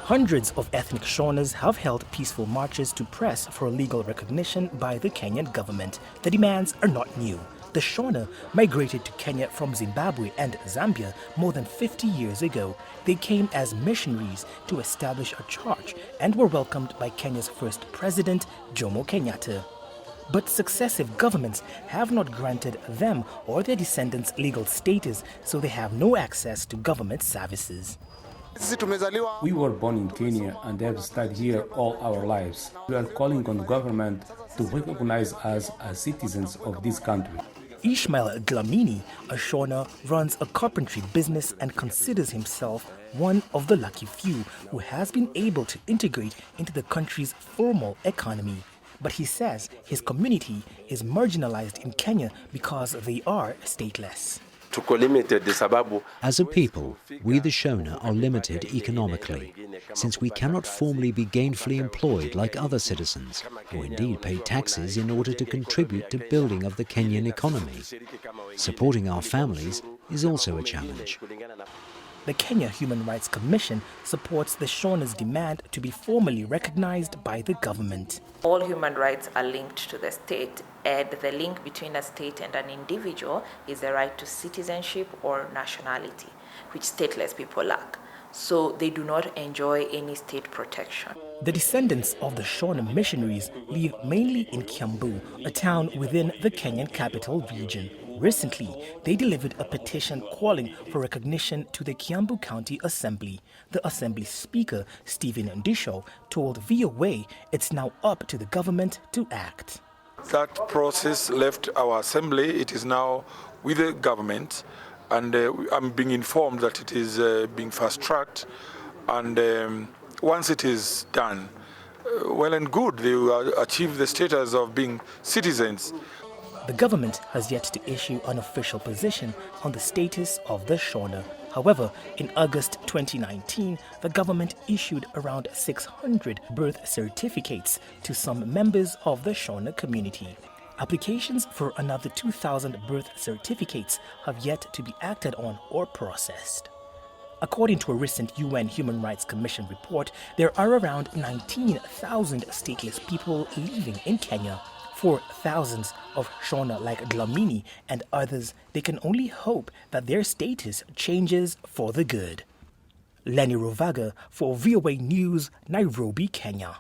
Hundreds of ethnic Shonas have held peaceful marches to press for legal recognition by the Kenyan government. The demands are not new. The Shona migrated to Kenya from Zimbabwe and Zambia more than 50 years ago. They came as missionaries to establish a church and were welcomed by Kenya's first president, Jomo Kenyatta. But successive governments have not granted them or their descendants legal status, so they have no access to government services. We were born in Kenya and have stayed here all our lives. We are calling on the government to recognize us as citizens of this country. Ishmael Dlamini, a Shona, runs a carpentry business and considers himself one of the lucky few who has been able to integrate into the country's formal economy. But he says his community is marginalized in Kenya because they are stateless. As a people, we the Shona are limited economically, since we cannot formally be gainfully employed like other citizens, or indeed pay taxes in order to contribute to building of the Kenyan economy. Supporting our families is also a challenge. The Kenya Human Rights Commission supports the Shona's demand to be formally recognized by the government. All human rights are linked to the state, and the link between a state and an individual is the right to citizenship or nationality, which stateless people lack. So they do not enjoy any state protection. The descendants of the Shona missionaries live mainly in Kiambu, a town within the Kenyan capital region. Recently, they delivered a petition calling for recognition to the Kiambu County Assembly. The Assembly Speaker, Stephen Ndicho, told VOA it's now up to the government to act. That process left our assembly. It is now with the government, and I'm being informed that it is being fast-tracked, and once it is done, well and good, they will achieve the status of being citizens. The government has yet to issue an official position on the status of the Shona. However, in August 2019, the government issued around 600 birth certificates to some members of the Shona community. Applications for another 2,000 birth certificates have yet to be acted on or processed. According to a recent UN Human Rights Commission report, there are around 19,000 stateless people living in Kenya. For thousands of Shona like Dlamini and others, they can only hope that their status changes for the good. Lenny Rovaga for VOA News, Nairobi, Kenya.